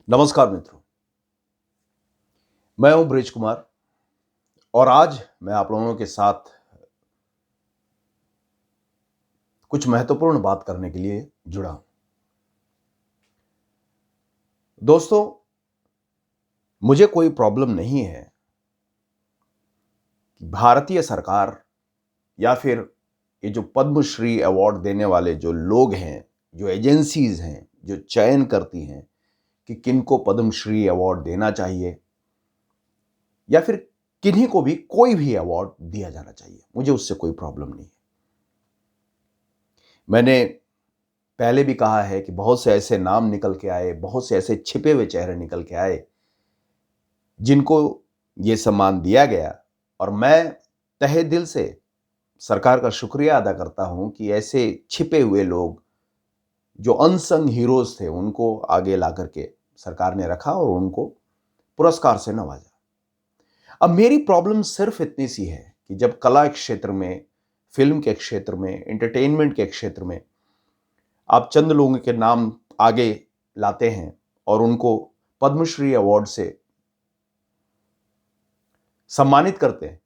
नमस्कार मित्रों, मैं हूं ब्रिज कुमार और आज मैं आप लोगों के साथ कुछ महत्वपूर्ण बात करने के लिए जुड़ा हूं। दोस्तों, मुझे कोई प्रॉब्लम नहीं है कि भारतीय सरकार या फिर ये जो पद्मश्री अवार्ड देने वाले जो लोग हैं, जो एजेंसीज हैं, जो चयन करती हैं कि किनको पद्मश्री अवार्ड देना चाहिए या फिर किन्हीं को भी कोई भी अवार्ड दिया जाना चाहिए, मुझे उससे कोई प्रॉब्लम नहीं है। मैंने पहले भी कहा है कि बहुत से ऐसे नाम निकल के आए, बहुत से ऐसे छिपे हुए चेहरे निकल के आए जिनको ये सम्मान दिया गया, और मैं तहे दिल से सरकार का शुक्रिया अदा करता हूं कि ऐसे छिपे हुए लोग जो अनसंग हीरोज थे उनको आगे ला करके सरकार ने रखा और उनको पुरस्कार से नवाजा। अब मेरी प्रॉब्लम सिर्फ इतनी सी है कि जब कला के क्षेत्र में, फिल्म के क्षेत्र में, एंटरटेनमेंट के क्षेत्र में आप चंद लोगों के नाम आगे लाते हैं और उनको पद्मश्री अवार्ड से सम्मानित करते हैं,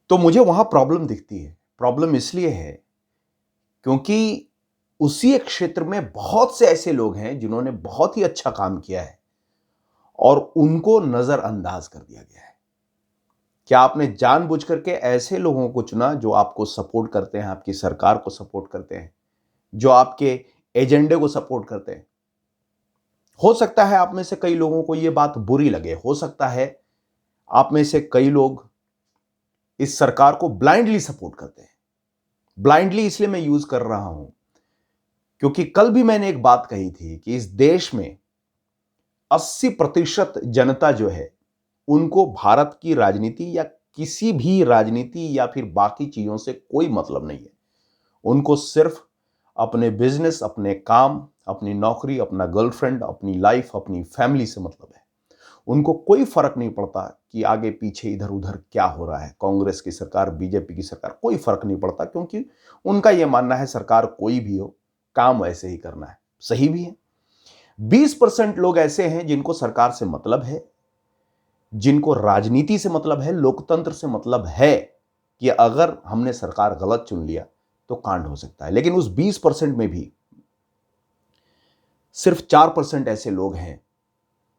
तो मुझे वहां प्रॉब्लम दिखती है। प्रॉब्लम इसलिए है क्योंकि उसी एक क्षेत्र में बहुत से ऐसे लोग हैं जिन्होंने बहुत ही अच्छा काम किया है और उनको नजरअंदाज कर दिया गया है। क्या आपने जानबूझ करके ऐसे लोगों को चुना जो आपको सपोर्ट करते हैं, आपकी सरकार को सपोर्ट करते हैं, जो आपके एजेंडे को सपोर्ट करते हैं? हो सकता है आप में से कई लोगों को यह बात बुरी लगे, हो सकता है आप में से कई लोग इस सरकार को ब्लाइंडली सपोर्ट करते हैं। ब्लाइंडली इसलिए मैं यूज कर रहा हूं क्योंकि कल भी मैंने एक बात कही थी कि इस देश में 80% जनता जो है उनको भारत की राजनीति या किसी भी राजनीति या फिर बाकी चीजों से कोई मतलब नहीं है। उनको सिर्फ अपने बिजनेस, अपने काम, अपनी नौकरी, अपना गर्लफ्रेंड, अपनी लाइफ, अपनी फैमिली से मतलब है। उनको कोई फर्क नहीं पड़ता कि आगे पीछे इधर उधर क्या हो रहा है, कांग्रेस की सरकार, बीजेपी की सरकार, कोई फर्क नहीं पड़ता, क्योंकि उनका यह मानना है सरकार कोई भी हो, काम ऐसे ही करना है। सही भी है। 20% लोग ऐसे हैं जिनको सरकार से मतलब है, जिनको राजनीति से मतलब है, लोकतंत्र से मतलब है कि अगर हमने सरकार गलत चुन लिया तो कांड हो सकता है। लेकिन उस 20% में भी सिर्फ 4% ऐसे लोग हैं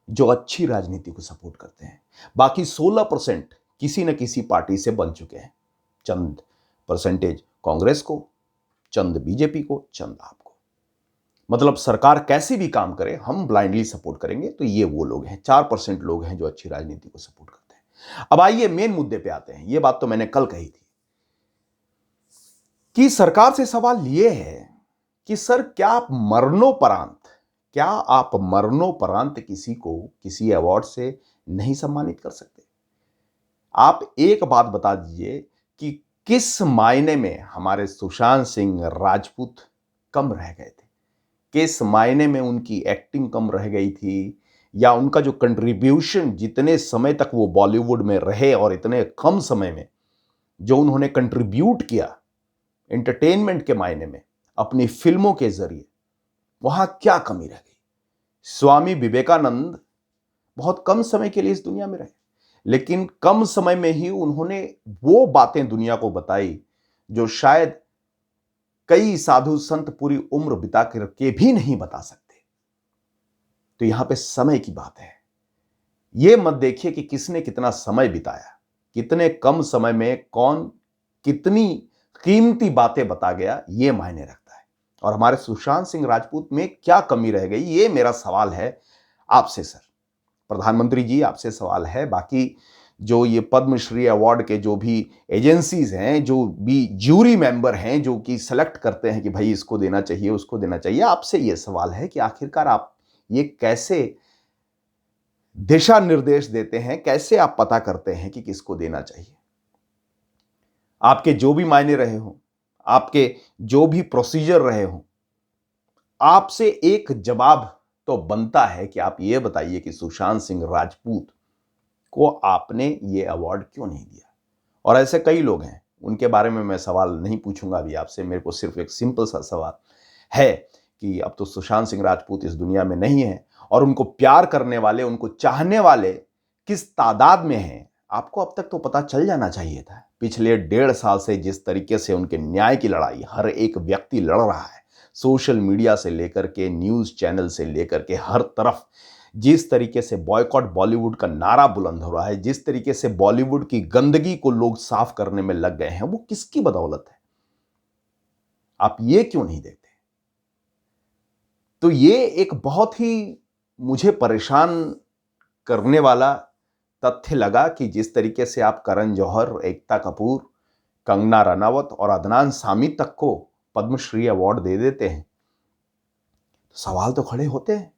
जो अच्छी राजनीति को सपोर्ट करते हैं। बाकी 16% किसी न किसी पार्टी से बन चुके हैं। चंद परसेंटेज कांग्रेस को, चंद बीजेपी को, चंद आपको। मतलब सरकार कैसे भी काम करे हम ब्लाइंडली सपोर्ट करेंगे। तो ये वो लोग हैं, 4% लोग हैं जो अच्छी राजनीति को सपोर्ट करते हैं। अब आइए मेन मुद्दे पे आते हैं। ये बात तो मैंने कल कही थी कि सरकार से सवाल ये है कि सर, क्या आप मरणोपरांत किसी को किसी अवार्ड से नहीं सम्मानित कर सकते? आप एक बात बता दीजिए कि किस मायने में हमारे सुशांत सिंह राजपूत कम रह गए थे? किस मायने में उनकी एक्टिंग कम रह गई थी, या उनका जो कंट्रीब्यूशन, जितने समय तक वो बॉलीवुड में रहे और इतने कम समय में जो उन्होंने कंट्रीब्यूट किया एंटरटेनमेंट के मायने में अपनी फिल्मों के जरिए, वहां क्या कमी रह गई? स्वामी विवेकानंद बहुत कम समय के लिए इस दुनिया में रहे, लेकिन कम समय में ही उन्होंने वो बातें दुनिया को बताई जो शायद कई साधु संत पूरी उम्र बिता करके भी नहीं बता सकते। तो यहां पे समय की बात है। यह मत देखिए कि किसने कितना समय बिताया, कितने कम समय में कौन कितनी कीमती बातें बता गया, यह मायने रखता है। और हमारे सुशांत सिंह राजपूत में क्या कमी रह गई, ये मेरा सवाल है आपसे सर। प्रधानमंत्री जी, आपसे सवाल है। बाकी जो ये पद्मश्री अवार्ड के जो भी एजेंसीज हैं, जो भी ज्यूरी मेंबर हैं, जो कि सेलेक्ट करते हैं कि भाई इसको देना चाहिए, उसको देना चाहिए, आपसे ये सवाल है कि आखिरकार आप ये कैसे दिशा निर्देश देते हैं, कैसे आप पता करते हैं कि किसको देना चाहिए? आपके जो भी मायने रहे हो, आपके जो भी प्रोसीजर रहे हो, आपसे एक जवाब तो बनता है कि आप ये बताइए कि सुशांत सिंह राजपूत को आपने ये अवार्ड क्यों नहीं दिया? और ऐसे कई लोग हैं, उनके बारे में मैं सवाल नहीं पूछूंगा अभी आपसे। मेरे को सिर्फ एक सिंपल सा सवाल है कि अब तो सुशांत सिंह राजपूत इस दुनिया में नहीं है और उनको प्यार करने वाले, उनको चाहने वाले किस तादाद में हैं, आपको अब तक तो पता चल जाना चाहिए था। पिछले 1.5 साल से जिस तरीके से उनके न्याय की लड़ाई हर एक व्यक्ति लड़ रहा है, सोशल मीडिया से लेकर के न्यूज चैनल से लेकर के हर तरफ जिस तरीके से बॉयकॉट बॉलीवुड का नारा बुलंद हो रहा है, जिस तरीके से बॉलीवुड की गंदगी को लोग साफ करने में लग गए हैं, वो किसकी बदौलत है? आप ये क्यों नहीं देखते? तो ये एक बहुत ही मुझे परेशान करने वाला तथ्य लगा कि जिस तरीके से आप करण जौहर, एकता कपूर, कंगना रनावत और अदनान सामी तक को पद्मश्री अवार्ड दे देते हैं, तो सवाल तो खड़े होते हैं।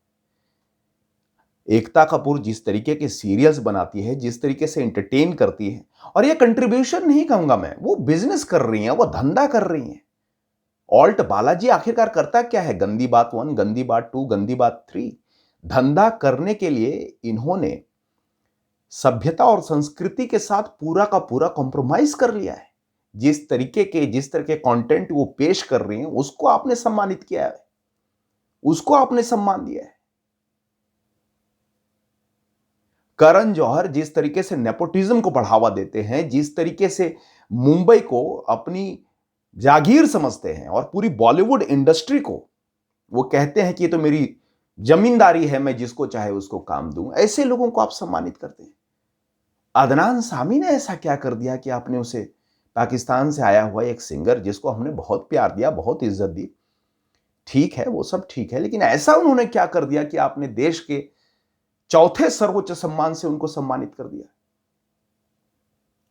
एकता कपूर जिस तरीके के सीरियल्स बनाती है, जिस तरीके से एंटरटेन करती है, और ये कंट्रीब्यूशन नहीं कहूंगा मैं, वो बिजनेस कर रही हैं, वो धंधा कर रही हैं। ऑल्ट बालाजी आखिरकार करता क्या है? गंदी बात 1, गंदी बात 2, गंदी बात 3। धंधा करने के लिए इन्होंने सभ्यता और संस्कृति के साथ पूरा का पूरा कॉम्प्रोमाइज कर लिया है। जिस तरह के कंटेंट वो पेश कर रही हैं, उसको आपने सम्मानित किया है, उसको आपने सम्मान दिया है। करण जौहर जिस तरीके से नेपोटिज्म को बढ़ावा देते हैं, जिस तरीके से मुंबई को अपनी जागीर समझते हैं और पूरी बॉलीवुड इंडस्ट्री को वो कहते हैं कि ये तो मेरी जमींदारी है, मैं जिसको चाहे उसको काम दूं, ऐसे लोगों को आप सम्मानित करते हैं। अदनान सामी ने ऐसा क्या कर दिया कि आपने उसे, पाकिस्तान से आया हुआ एक सिंगर जिसको हमने बहुत प्यार दिया, बहुत इज्जत दी, ठीक है, वो सब ठीक है, लेकिन ऐसा उन्होंने क्या कर दिया कि आपने देश के चौथे सर्वोच्च सम्मान से उनको सम्मानित कर दिया?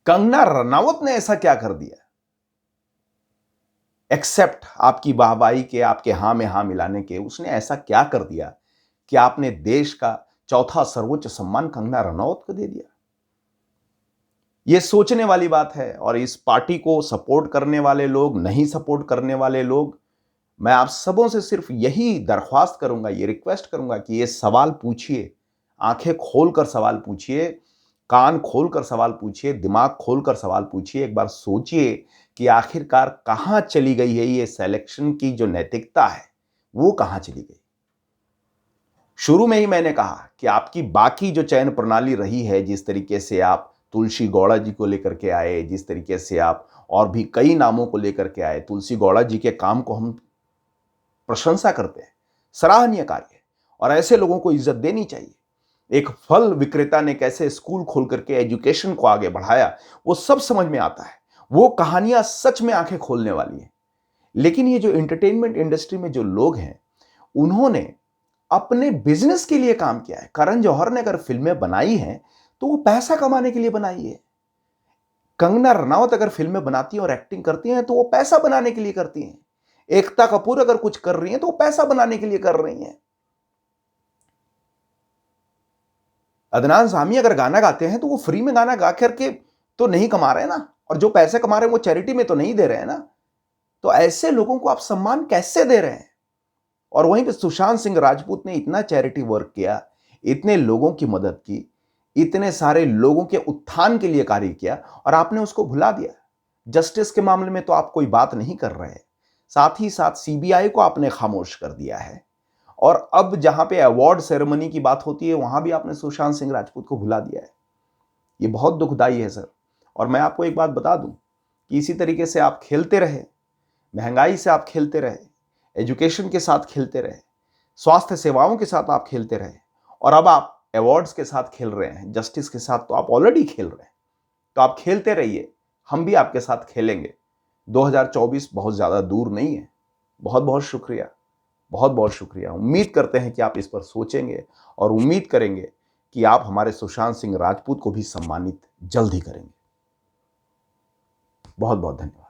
कंगना रनावत ने ऐसा क्या कर दिया एक्सेप्ट आपकी वाहवाही के, आपके हां में हां मिलाने के? उसने ऐसा क्या कर दिया कि आपने देश का चौथा सर्वोच्च सम्मान कंगना रनावत को दे दिया? यह सोचने वाली बात है। और इस पार्टी को सपोर्ट करने वाले लोग, नहीं सपोर्ट करने वाले लोग, मैं आप सबों से सिर्फ यही दरख्वास्त करूंगा, ये रिक्वेस्ट करूंगा कि ये सवाल पूछिए, आंखें खोलकर सवाल पूछिए, कान खोलकर सवाल पूछिए, दिमाग खोलकर सवाल पूछिए। एक बार सोचिए कि आखिरकार कहां चली गई है ये सिलेक्शन की जो नैतिकता है, वो कहां चली गई? शुरू में ही मैंने कहा कि आपकी बाकी जो चयन प्रणाली रही है, जिस तरीके से आप तुलसी गौड़ा जी को लेकर के आए, जिस तरीके से आप और भी कई नामों को लेकर के आए, तुलसी गौड़ा जी के काम को हम प्रशंसा करते हैं, सराहनीय कार्य है और ऐसे लोगों को इज्जत देनी चाहिए। एक फल विक्रेता ने कैसे स्कूल खोल करके एजुकेशन को आगे बढ़ाया, वो सब समझ में आता है। वो कहानियां सच में आंखें खोलने वाली हैं। लेकिन ये जो एंटरटेनमेंट इंडस्ट्री में जो लोग हैं, उन्होंने अपने बिजनेस के लिए काम किया है। करण जौहर ने अगर फिल्में बनाई हैं तो वो पैसा कमाने के लिए बनाई है। कंगना रनावत अगर फिल्में बनाती हैं और एक्टिंग करती हैं तो वो पैसा बनाने के लिए करती हैं। एकता कपूर अगर कुछ कर रही हैं तो वो पैसा बनाने के लिए कर रही हैं। अदनान सामी अगर गाना गाते हैं तो वो फ्री में गाना गा करके तो नहीं कमा रहे ना, और जो पैसे कमा रहे हैं वो चैरिटी में तो नहीं दे रहे हैं ना। तो ऐसे लोगों को आप सम्मान कैसे दे रहे हैं? और वहीं पे सुशांत सिंह राजपूत ने इतना चैरिटी वर्क किया, इतने लोगों की मदद की, इतने सारे लोगों के उत्थान के लिए कार्य किया, और आपने उसको भुला दिया। जस्टिस के मामले में तो आप कोई बात नहीं कर रहे, साथ ही साथ सीबीआई को आपने खामोश कर दिया है, और अब जहां पे अवार्ड सेरेमनी की बात होती है वहां भी आपने सुशांत सिंह राजपूत को भुला दिया है। ये बहुत दुखदाई है सर। और मैं आपको एक बात बता दूं कि इसी तरीके से आप खेलते रहे, महंगाई से आप खेलते रहे, एजुकेशन के साथ खेलते रहे, स्वास्थ्य सेवाओं के साथ आप खेलते रहे, और अब आप अवार्ड्स के साथ खेल रहे हैं, जस्टिस के साथ तो आप ऑलरेडी खेल रहे हैं। तो आप खेलते रहिए, हम भी आपके साथ खेलेंगे। 2024 बहुत ज़्यादा दूर नहीं है। बहुत बहुत शुक्रिया, बहुत बहुत शुक्रिया। उम्मीद करते हैं कि आप इस पर सोचेंगे और उम्मीद करेंगे कि आप हमारे सुशांत सिंह राजपूत को भी सम्मानित जल्द ही करेंगे। बहुत बहुत धन्यवाद।